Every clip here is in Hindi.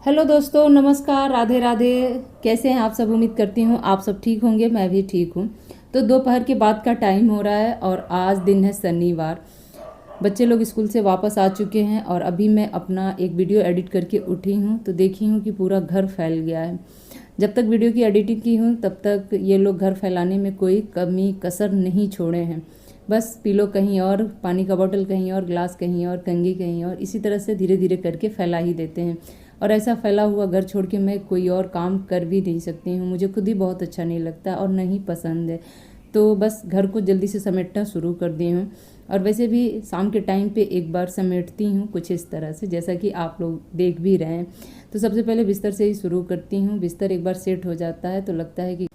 हेलो दोस्तों, नमस्कार, राधे राधे। कैसे हैं आप सब? उम्मीद करती हूँ आप सब ठीक होंगे। मैं भी ठीक हूँ। तो दोपहर के बाद का टाइम हो रहा है और आज दिन है शनिवार। बच्चे लोग स्कूल से वापस आ चुके हैं और अभी मैं अपना एक वीडियो एडिट करके उठी हूँ तो देखी हूँ कि पूरा घर फैल गया है। जब तक वीडियो की एडिटिंग की हूँ तब तक ये लोग घर फैलाने में कोई कमी कसर नहीं छोड़े हैं। बस पिलो कहीं और, पानी का बोतल कहीं और, ग्लास कहीं और, कंघी कहीं और, इसी तरह से धीरे धीरे करके फैला ही देते हैं। और ऐसा फैला हुआ घर छोड़ के मैं कोई और काम कर भी नहीं सकती हूँ। मुझे खुद ही बहुत अच्छा नहीं लगता और नहीं पसंद है। तो बस घर को जल्दी से समेटना शुरू कर दी हूँ। और वैसे भी शाम के टाइम पे एक बार समेटती हूँ कुछ इस तरह से, जैसा कि आप लोग देख भी रहे हैं। तो सबसे पहले बिस्तर से ही शुरू करती हूँ। बिस्तर एक बार सेट हो जाता है तो लगता है कि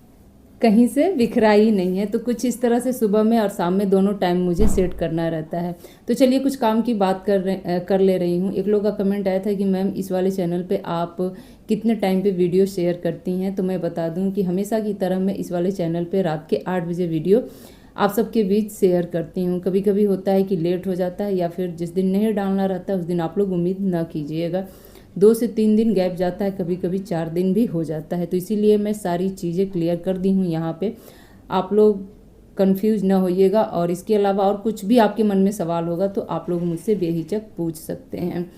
कहीं से बिखरा ही नहीं है। तो कुछ इस तरह से सुबह में और शाम में दोनों टाइम मुझे सेट करना रहता है। तो चलिए कुछ काम की बात कर ले रही हूँ। एक लोग का कमेंट आया था कि मैम इस वाले चैनल पे आप कितने टाइम पे वीडियो शेयर करती हैं। तो मैं बता दूं कि हमेशा की तरह मैं इस वाले चैनल पे रात के 8 बजे वीडियो आप सबके बीच शेयर करती हूँ। कभी कभी होता है कि लेट हो जाता है या फिर जिस दिन नहीं डालना रहता है उस दिन आप लोग उम्मीद ना कीजिएगा। 2 से 3 दिन गैप जाता है, कभी कभी 4 दिन भी हो जाता है। तो इसीलिए मैं सारी चीज़ें क्लियर कर दी हूँ यहाँ पे। आप लोग कंफ्यूज ना होइएगा। और इसके अलावा और कुछ भी आपके मन में सवाल होगा तो आप लोग मुझसे बेहिचक पूछ सकते हैं।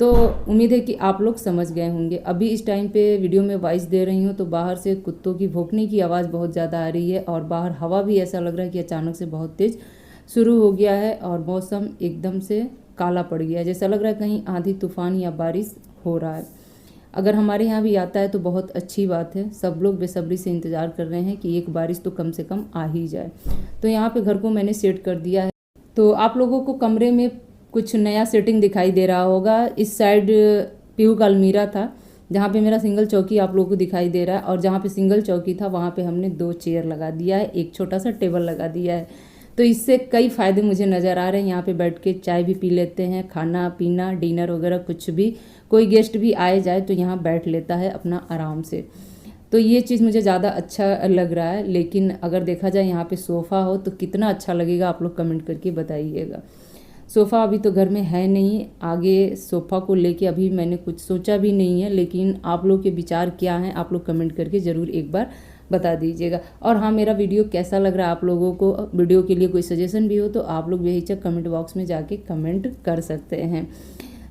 तो उम्मीद है कि आप लोग समझ गए होंगे। अभी इस टाइम पे वीडियो में वॉइस दे रही हूँ तो बाहर से कुत्तों की भौंकने की आवाज़ बहुत ज़्यादा आ रही है और बाहर हवा भी ऐसा लग रहा है कि अचानक से बहुत तेज़ शुरू हो गया है और मौसम एकदम से काला पड़ गया है। जैसा लग रहा है कहीं आंधी तूफान या बारिश हो रहा है। अगर हमारे यहाँ भी आता है तो बहुत अच्छी बात है। सब लोग बेसब्री से इंतज़ार कर रहे हैं कि एक बारिश तो कम से कम आ ही जाए। तो यहाँ पे घर को मैंने सेट कर दिया है। तो आप लोगों को कमरे में कुछ नया सेटिंग दिखाई दे रहा होगा। इस साइड पीहू का अलमीरा था जहाँ पे मेरा सिंगल चौकी आप लोगों को दिखाई दे रहा है, और जहाँ पे सिंगल चौकी था वहाँ पे हमने 2 चेयर लगा दिया है, एक छोटा सा टेबल लगा दिया है। तो इससे कई फ़ायदे मुझे नज़र आ रहे हैं। यहाँ पे बैठ के चाय भी पी लेते हैं, खाना पीना डिनर वगैरह कुछ भी, कोई गेस्ट भी आए जाए तो यहाँ बैठ लेता है अपना आराम से। तो ये चीज़ मुझे ज़्यादा अच्छा लग रहा है। लेकिन अगर देखा जाए यहाँ पे सोफ़ा हो तो कितना अच्छा लगेगा, आप लोग कमेंट करके बताइएगा। सोफ़ा अभी तो घर में है नहीं। आगे सोफ़ा को लेके अभी मैंने कुछ सोचा भी नहीं है, लेकिन आप लोग के विचार क्या हैं आप लोग कमेंट करके ज़रूर एक बार बता दीजिएगा। और हाँ, मेरा वीडियो कैसा लग रहा है आप लोगों को, वीडियो के लिए कोई सजेशन भी हो तो आप लोग बेहिचक कमेंट बॉक्स में जाके कमेंट कर सकते हैं।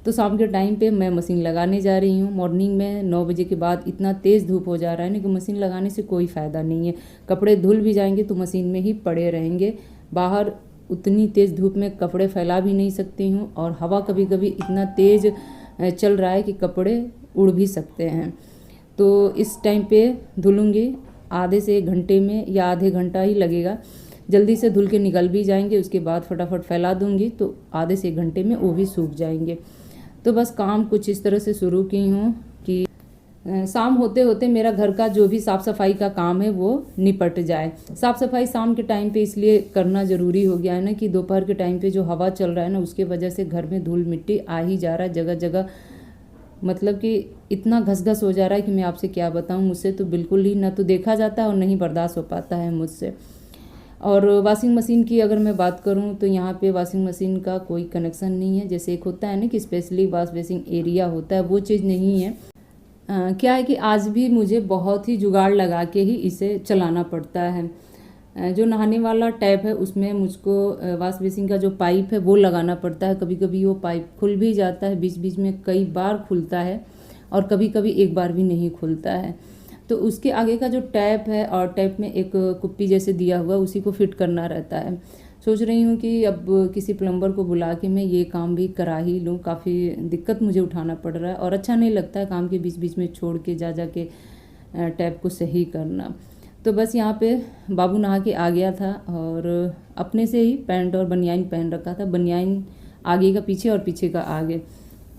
तो शाम के टाइम पे मैं मशीन लगाने जा रही हूँ। मॉर्निंग में 9 बजे के बाद इतना तेज़ धूप हो जा रहा है ना कि मशीन लगाने से कोई फ़ायदा नहीं है। कपड़े धुल भी जाएंगे तो मशीन में ही पड़े रहेंगे। बाहर उतनी तेज़ धूप में कपड़े फैला भी नहीं सकती हूँ और हवा कभी कभी इतना तेज़ चल रहा है कि कपड़े उड़ भी सकते हैं। तो इस टाइम पे धुलूँगी। आधे से 1 घंटे में या आधे घंटा ही लगेगा। जल्दी से धुल के निकल भी जाएंगे, उसके बाद फटाफट फैला दूंगी तो आधे से 1 घंटे में वो भी सूख जाएंगे। तो बस काम कुछ इस तरह से शुरू की हूँ कि शाम होते होते मेरा घर का जो भी साफ़ सफाई का काम है वो निपट जाए। साफ़ सफाई शाम के टाइम पे इसलिए करना ज़रूरी हो गया है ना कि दोपहर के टाइम पे जो हवा चल रहा है ना उसके वजह से घर में धूल मिट्टी आ ही जा रहा है जगह जगह। मतलब कि इतना घस हो जा रहा है कि मैं आपसे क्या बताऊँ। मुझसे तो बिल्कुल ही ना तो देखा जाता है और नहीं बर्दाश्त हो पाता है मुझसे। और वॉशिंग मशीन की अगर मैं बात करूं तो यहाँ पे वॉशिंग मशीन का कोई कनेक्शन नहीं है। जैसे एक होता है ना कि स्पेशली वॉश बेसिंग एरिया होता है, वो चीज़ नहीं है। क्या है कि आज भी मुझे बहुत ही जुगाड़ लगा के ही इसे चलाना पड़ता है। जो नहाने वाला टैप है उसमें मुझको वॉश बेसिन का जो पाइप है वो लगाना पड़ता है। कभी कभी वो पाइप खुल भी जाता है, बीच बीच में कई बार खुलता है और कभी कभी एक बार भी नहीं खुलता है। तो उसके आगे का जो टैप है और टैप में एक कुप्पी जैसे दिया हुआ उसी को फिट करना रहता है। सोच रही हूँ कि अब किसी प्लम्बर को बुला के मैं ये काम भी करा ही लूँ। काफ़ी दिक्कत मुझे उठाना पड़ रहा है और अच्छा नहीं लगता है काम के बीच बीच में छोड़ के जा के टैप को सही करना। तो बस यहाँ पे बाबू नहा के आ गया था और अपने से ही पैंट और बनियाइन पहन रखा था। बनियाइन आगे का पीछे और पीछे का आगे,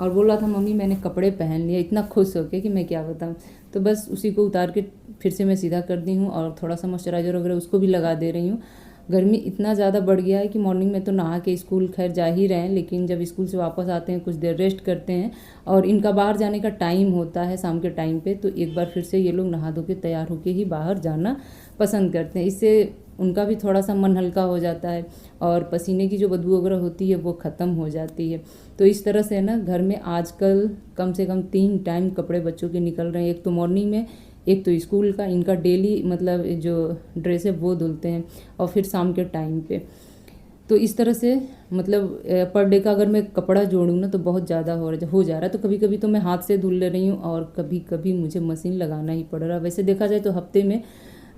और बोल रहा था मम्मी मैंने कपड़े पहन लिए, इतना खुश होके कि मैं क्या बताऊँ। तो बस उसी को उतार के फिर से मैं सीधा कर दी हूँ और थोड़ा सा मॉइस्चराइज़र वगैरह उसको भी लगा दे रही हूँ। गर्मी इतना ज़्यादा बढ़ गया है कि मॉर्निंग में तो नहा के स्कूल खैर जा ही रहे हैं, लेकिन जब स्कूल से वापस आते हैं कुछ देर रेस्ट करते हैं और इनका बाहर जाने का टाइम होता है शाम के टाइम पे, तो एक बार फिर से ये लोग नहा धो के तैयार होके ही बाहर जाना पसंद करते हैं। इससे उनका भी थोड़ा सा मन हल्का हो जाता है और पसीने की जो बदबू वगैरह होती है वो ख़त्म हो जाती है। तो इस तरह से ना घर में आजकल कम से कम 3 टाइम कपड़े बच्चों के निकल रहे हैं। एक तो मॉर्निंग में, एक तो स्कूल का, इनका डेली मतलब जो ड्रेस है वो धुलते हैं और फिर शाम के टाइम पे। तो इस तरह से मतलब पर डे का अगर मैं कपड़ा जोड़ूँ ना तो बहुत ज़्यादा हो जा रहा है। तो कभी कभी तो मैं हाथ से धुल ले रही हूँ और कभी कभी मुझे मशीन लगाना ही पड़ रहा है। वैसे देखा जाए तो हफ्ते में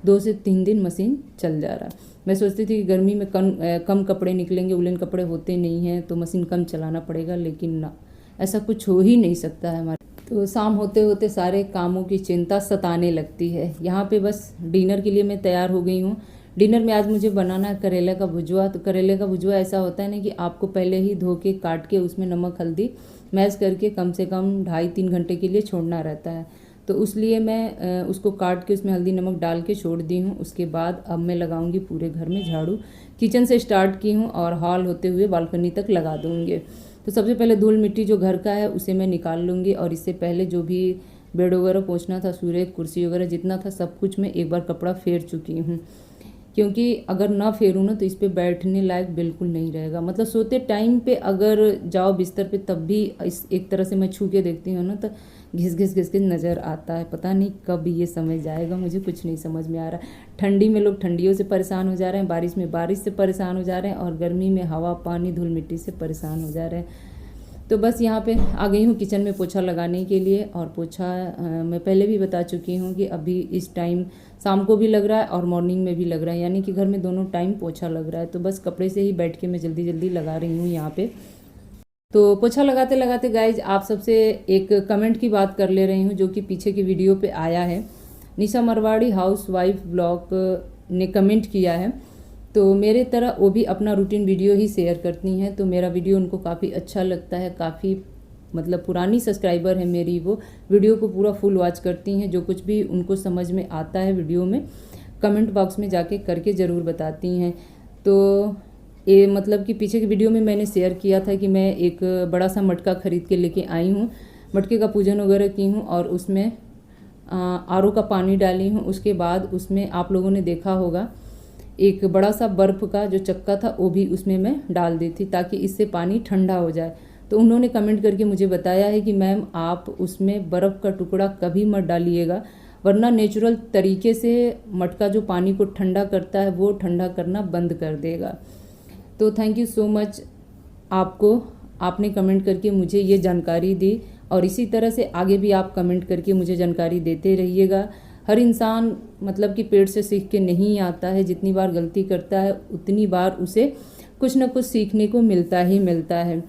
2 से 3 दिन मशीन चल जा रहा है। मैं सोचती थी कि गर्मी में कम कपड़े निकलेंगे, उलन कपड़े होते नहीं हैं तो मशीन कम चलाना पड़ेगा, लेकिन ना, ऐसा कुछ हो ही नहीं सकता है हमारे। तो शाम होते होते सारे कामों की चिंता सताने लगती है। यहाँ पे बस डिनर के लिए मैं तैयार हो गई हूँ। डिनर में आज मुझे बनाना है करेले का भुजवा। तो करेले का भुजवा ऐसा होता है ना कि आपको पहले ही धो के काट के उसमें नमक हल्दी मैश करके कम से कम 2.5-3 घंटे के लिए छोड़ना रहता है। तो उसलिए मैं उसको काट के उसमें हल्दी नमक डाल के छोड़ दी हूँ। उसके बाद अब मैं लगाऊंगी पूरे घर में झाड़ू। किचन से स्टार्ट की हूँ और हॉल होते हुए बालकनी तक लगा दूँगी। तो सबसे पहले धूल मिट्टी जो घर का है उसे मैं निकाल लूँगी और इससे पहले जो भी बेड वगैरह पोंछना था, सूर्य कुर्सी वगैरह जितना था सब कुछ मैं एक बार कपड़ा फेर चुकी हूँ, क्योंकि अगर ना फेरूँ ना तो इस पर बैठने लायक बिल्कुल नहीं रहेगा। मतलब सोते टाइम पे अगर जाओ बिस्तर पे तब भी इस एक तरह से मैं छू के देखती हूँ ना तो घिस घिस घिस के नज़र आता है। पता नहीं कब ये समय जाएगा, मुझे कुछ नहीं समझ में आ रहा है। ठंडी में लोग ठंडियों से परेशान हो जा रहे हैं, बारिश में बारिश से परेशान हो जा रहे हैं और गर्मी में हवा पानी धूल मिट्टी से परेशान हो जा रहे हैं। तो बस यहाँ पे आ गई हूँ किचन में पोछा लगाने के लिए। और पोछा मैं पहले भी बता चुकी हूँ कि अभी इस टाइम शाम को भी लग रहा है और मॉर्निंग में भी लग रहा है, यानी कि घर में दोनों टाइम पोछा लग रहा है। तो बस कपड़े से ही बैठ के मैं जल्दी जल्दी लगा रही हूँ यहाँ पे। तो पोछा लगाते लगाते गाइज आप सबसे एक कमेंट की बात कर ले रही हूँ जो कि पीछे की वीडियो पे आया है। निशा मरवाड़ी हाउस वाइफ ब्लॉग ने कमेंट किया है। तो मेरे तरह वो भी अपना रूटीन वीडियो ही शेयर करती हैं, तो मेरा वीडियो उनको काफ़ी अच्छा लगता है। काफ़ी मतलब पुरानी सब्सक्राइबर है मेरी, वो वीडियो को पूरा फुल वॉच करती हैं। जो कुछ भी उनको समझ में आता है वीडियो में कमेंट बॉक्स में जाके करके ज़रूर बताती हैं। तो ये मतलब कि पीछे की वीडियो में मैंने शेयर किया था कि मैं एक बड़ा सा मटका ख़रीद के लेके आई हूँ। मटके का पूजन वगैरह की हूँ और उसमें आरओ का पानी डाली हूँ। उसके बाद उसमें आप लोगों ने देखा होगा एक बड़ा सा बर्फ़ का जो चक्का था वो भी उसमें मैं डाल दी थी ताकि इससे पानी ठंडा हो जाए। तो उन्होंने कमेंट करके मुझे बताया है कि मैम आप उसमें बर्फ़ का टुकड़ा कभी मत डालिएगा, वरना नेचुरल तरीके से मटका जो पानी को ठंडा करता है वो ठंडा करना बंद कर देगा। तो थैंक यू सो मच आपको, आपने कमेंट करके मुझे ये जानकारी दी और इसी तरह से आगे भी आप कमेंट करके मुझे जानकारी देते रहिएगा। हर इंसान मतलब कि पेट से सीख के नहीं आता है, जितनी बार गलती करता है उतनी बार उसे कुछ न कुछ सीखने को मिलता ही मिलता है।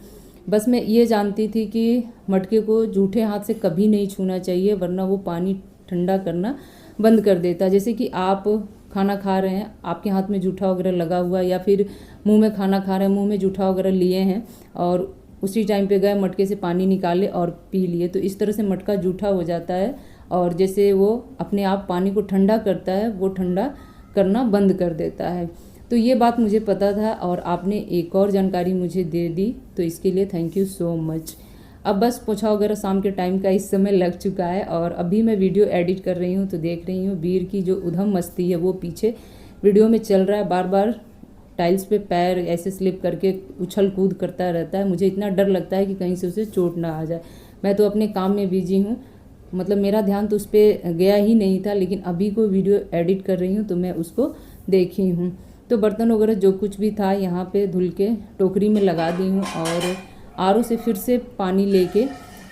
बस मैं ये जानती थी कि मटके को जूठे हाथ से कभी नहीं छूना चाहिए, वरना वो पानी ठंडा करना बंद कर देता है। जैसे कि आप खाना खा रहे हैं, आपके हाथ में जूठा वगैरह लगा हुआ है, या फिर मुंह में खाना खा रहे हैं, मुंह में जूठा वगैरह लिए हैं और उसी टाइम पे गए मटके से पानी निकाले और पी लिए, तो इस तरह से मटका जूठा हो जाता है और जैसे वो अपने आप पानी को ठंडा करता है वो ठंडा करना बंद कर देता है। तो ये बात मुझे पता था और आपने एक और जानकारी मुझे दे दी, तो इसके लिए थैंक यू सो मच। अब बस पोछा वगैरह शाम के टाइम का इस समय लग चुका है और अभी मैं वीडियो एडिट कर रही हूँ। तो देख रही हूँ वीर की जो उधम मस्ती है वो पीछे वीडियो में चल रहा है। बार बार टाइल्स पे पैर ऐसे स्लिप करके उछल कूद करता रहता है। मुझे इतना डर लगता है कि कहीं से उसे चोट ना आ जाए। मैं तो अपने काम में बिजी हूँ, मतलब मेरा ध्यान तो उस पर गया ही नहीं था, लेकिन अभी को वीडियो एडिट कर रही हूँ तो मैं उसको देखी हूँ। तो बर्तन वगैरह जो कुछ भी था यहाँ पे धुल के टोकरी में लगा दी हूँ और आरओ से फिर से पानी लेके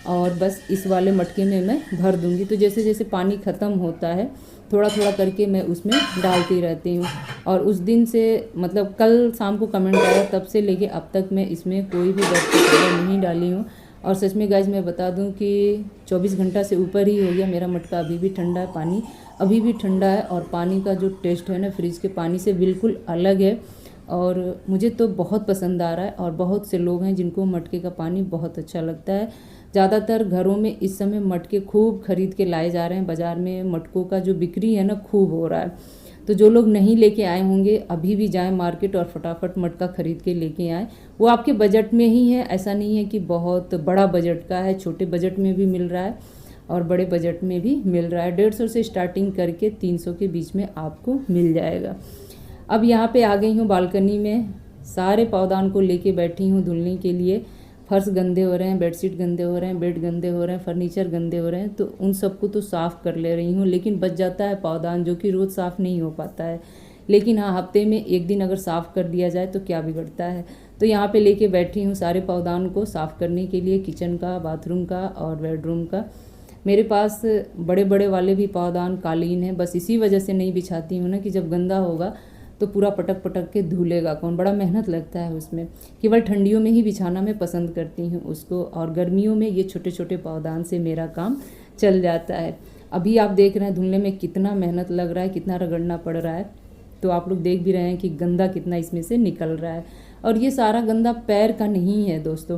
और बस इस वाले मटके में मैं भर दूँगी। तो जैसे जैसे पानी ख़त्म होता है थोड़ा थोड़ा करके मैं उसमें डालती रहती हूँ। और उस दिन से मतलब कल शाम को कमेंट आया तब से लेके अब तक मैं इसमें कोई भी बर्फ पाउडर नहीं डाली हूँ। और सच में गाइज मैं बता दूं कि 24 घंटा से ऊपर ही हो गया, मेरा मटका अभी भी ठंडा है, पानी अभी भी ठंडा है और पानी का जो टेस्ट है ना फ्रिज के पानी से बिल्कुल अलग है और मुझे तो बहुत पसंद आ रहा है। और बहुत से लोग हैं जिनको मटके का पानी बहुत अच्छा लगता है। ज़्यादातर घरों में इस समय मटके खूब खरीद के लाए जा रहे हैं, बाज़ार में मटकों का जो बिक्री है ना खूब हो रहा है। तो जो लोग नहीं लेके आए होंगे अभी भी जाएं मार्केट और फटाफट मटका खरीद के लेके आएँ। वो आपके बजट में ही है, ऐसा नहीं है कि बहुत बड़ा बजट का है, छोटे बजट में भी मिल रहा है और बड़े बजट में भी मिल रहा है। 150 से स्टार्टिंग करके 300 के बीच में आपको मिल जाएगा। अब यहाँ पे आ गई हूँ बालकनी में, सारे पौधान को लेके बैठी हूँ धुलने के लिए। फर्श गंदे हो रहे हैं, बेडशीट गंदे हो रहे हैं, बेड गंदे हो रहे हैं, फर्नीचर गंदे हो रहे हैं, तो उन सबको तो साफ़ कर ले रही हूँ। लेकिन बच जाता है पौधान, जो कि रोज़ साफ़ नहीं हो पाता है। लेकिन हाँ, हफ्ते में एक दिन अगर साफ़ कर दिया जाए तो क्या बिगड़ता है। तो यहाँ पे लेके बैठी हूँ सारे पौधान को साफ़ करने के लिए, किचन का, बाथरूम का और बेडरूम का। मेरे पास बड़े बड़े वाले भी पौधान, कालीन है, बस इसी वजह से नहीं बिछाती हूँ ना कि जब गंदा होगा तो पूरा पटक पटक के धुलेगा कौन, बड़ा मेहनत लगता है उसमें। केवल ठंडियों में ही बिछाना मैं पसंद करती हूँ उसको, और गर्मियों में ये छोटे छोटे पौधान से मेरा काम चल जाता है। अभी आप देख रहे हैं धुलने में कितना मेहनत लग रहा है, कितना रगड़ना पड़ रहा है। तो आप लोग देख भी रहे हैं कि गंदा कितना इसमें से निकल रहा है। और ये सारा गंदा पैर का नहीं है दोस्तों,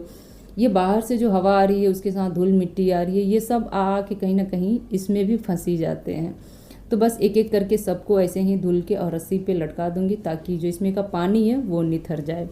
ये बाहर से जो हवा आ रही है उसके साथ धूल मिट्टी आ रही है, ये सब आ के कहीं ना कहीं इसमें भी फंसी जाते हैं। तो बस एक एक करके सबको ऐसे ही धुल के और रस्सी पे लटका दूंगी, ताकि जो इसमें का पानी है वो निथर जाए।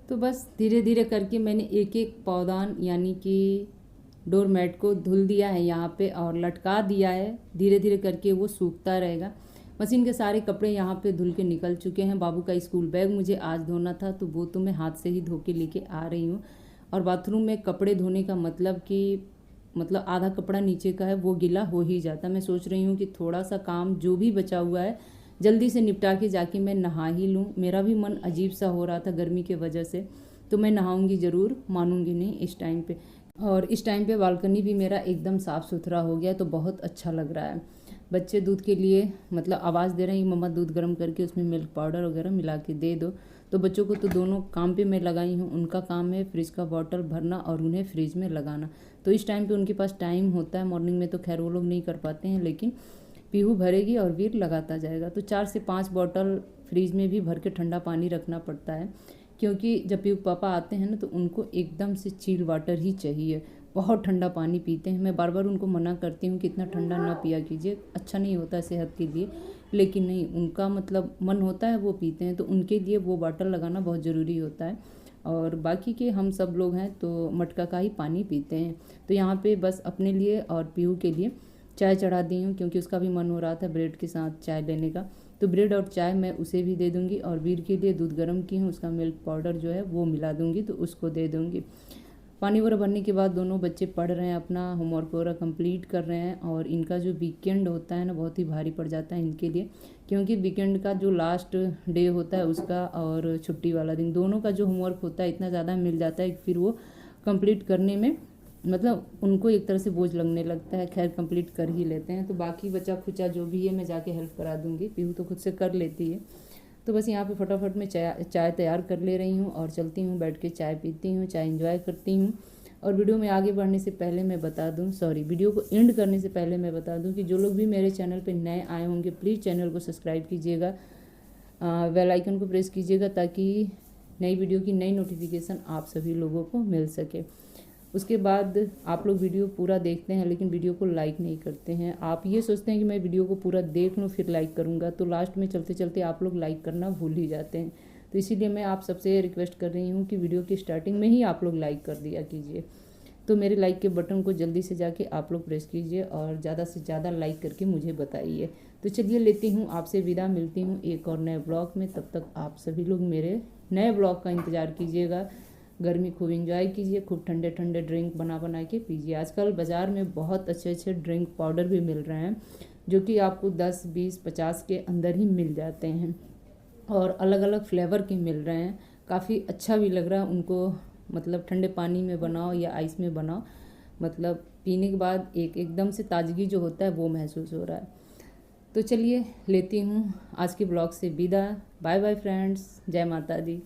तो बस धीरे धीरे करके मैंने एक एक पौधान यानी कि डोरमेट को धुल दिया है यहाँ पे और लटका दिया है। धीरे धीरे करके वो सूखता रहेगा। मशीन के सारे कपड़े यहाँ पे धुल के निकल चुके हैं। बाबू का स्कूल बैग मुझे आज धोना था, तो वो तो मैं हाथ से ही धो के लेके आ रही हूँ। और बाथरूम में कपड़े धोने का मतलब आधा कपड़ा नीचे का है वो गीला हो ही जाता। मैं सोच रही हूँ कि थोड़ा सा काम जो भी बचा हुआ है जल्दी से निपटा के जाके मैं नहा ही लूँ। मेरा भी मन अजीब सा हो रहा था गर्मी के वजह से, तो मैं नहाऊंगी ज़रूर, मानूंगी नहीं इस टाइम पे। और इस टाइम पे बालकनी भी मेरा एकदम साफ़ सुथरा हो गया, तो बहुत अच्छा लग रहा है। बच्चे दूध के लिए आवाज़ दे रहे हैं, मम्मा दूध गर्म करके उसमें मिल्क पाउडर वगैरह मिला के दे दो। तो बच्चों को तो दोनों काम पे मैं लगाई हूँ। उनका काम है फ्रिज का बॉटल भरना और उन्हें फ्रिज में लगाना। तो इस टाइम पे उनके पास टाइम होता है। मॉर्निंग में तो खैर वो लोग नहीं कर पाते हैं, लेकिन पीहू भरेगी और वीर लगाता जाएगा। तो 4 से 5 बॉटल फ्रिज में भी भर के ठंडा पानी रखना पड़ता है, क्योंकि जब पीहू पापा आते हैं ना तो उनको एकदम से चिल वाटर ही चाहिए। बहुत ठंडा पानी पीते हैं। मैं बार बार उनको मना करती हूँ कि इतना ठंडा ना पिया कीजिए, अच्छा नहीं होता सेहत के लिए, लेकिन नहीं, उनका मन होता है वो पीते हैं। तो उनके लिए वो बॉटल लगाना बहुत ज़रूरी होता है। और बाकी के हम सब लोग हैं तो मटका का ही पानी पीते हैं। तो यहाँ पे बस अपने लिए और पीहू के लिए चाय चढ़ा दी हूँ, क्योंकि उसका भी मन हो रहा था ब्रेड के साथ चाय लेने का। तो ब्रेड और चाय मैं उसे भी दे दूँगी। और वीर के लिए दूध गर्म की हूँ, उसका मिल्क पाउडर जो है वो मिला दूँगी, तो उसको दे दूँगी। पानी वगैरह भरने के बाद दोनों बच्चे पढ़ रहे हैं, अपना होमवर्क वगैरह कंप्लीट कर रहे हैं। और इनका जो वीकेंड होता है ना बहुत ही भारी पड़ जाता है इनके लिए, क्योंकि वीकेंड का जो लास्ट डे होता है उसका और छुट्टी वाला दिन, दोनों का जो होमवर्क होता है इतना ज़्यादा मिल जाता है कि फिर वो कंप्लीट करने में उनको एक तरह से बोझ लगने लगता है। खैर कंप्लीट कर ही लेते हैं। तो बाकी बचा खुचा जो भी है मैं जाके हेल्प करा दूँगी, पीहू तो खुद से कर लेती है। तो बस यहाँ पे फटाफट मैं चाय तैयार कर ले रही हूँ और चलती हूँ, बैठ के चाय पीती हूँ, चाय एंजॉय करती हूँ। और वीडियो में आगे बढ़ने से पहले मैं बता दूँ, वीडियो को एंड करने से पहले मैं बता दूँ कि जो लोग भी मेरे चैनल पे नए आए होंगे प्लीज़ चैनल को सब्सक्राइब कीजिएगा, बेल आइकन को प्रेस कीजिएगा, ताकि नई वीडियो की नई नोटिफिकेशन आप सभी लोगों को मिल सके। उसके बाद आप लोग वीडियो पूरा देखते हैं लेकिन वीडियो को लाइक नहीं करते हैं। आप ये सोचते हैं कि मैं वीडियो को पूरा देख लूँ फिर लाइक करूँगा, तो लास्ट में चलते चलते आप लोग लाइक करना भूल ही जाते हैं। तो इसीलिए मैं आप सबसे रिक्वेस्ट कर रही हूँ कि वीडियो की स्टार्टिंग में ही आप लोग लाइक कर दिया कीजिए। तो मेरे लाइक के बटन को जल्दी से जाके आप लोग प्रेस कीजिए और ज़्यादा से ज़्यादा लाइक करके मुझे बताइए। तो चलिए लेती हूँ आपसे विदा, मिलती हूँ एक और नए ब्लॉग में। तब तक आप सभी लोग मेरे नए ब्लॉग का इंतज़ार कीजिएगा। गर्मी खूब इंजॉय कीजिए, खूब ठंडे ठंडे ड्रिंक बना के पीजिए। आजकल बाज़ार में बहुत अच्छे अच्छे ड्रिंक पाउडर भी मिल रहे हैं जो कि आपको 10, 20, 50 के अंदर ही मिल जाते हैं और अलग अलग फ्लेवर के मिल रहे हैं। काफ़ी अच्छा भी लग रहा है उनको, मतलब ठंडे पानी में बनाओ या आइस में बनाओ, मतलब पीने के बाद एक एकदम से ताजगी जो होता है वो महसूस हो रहा है। तो चलिए लेती हूँ आज के ब्लॉग से विदा। बाय बाय फ्रेंड्स, जय माता दी।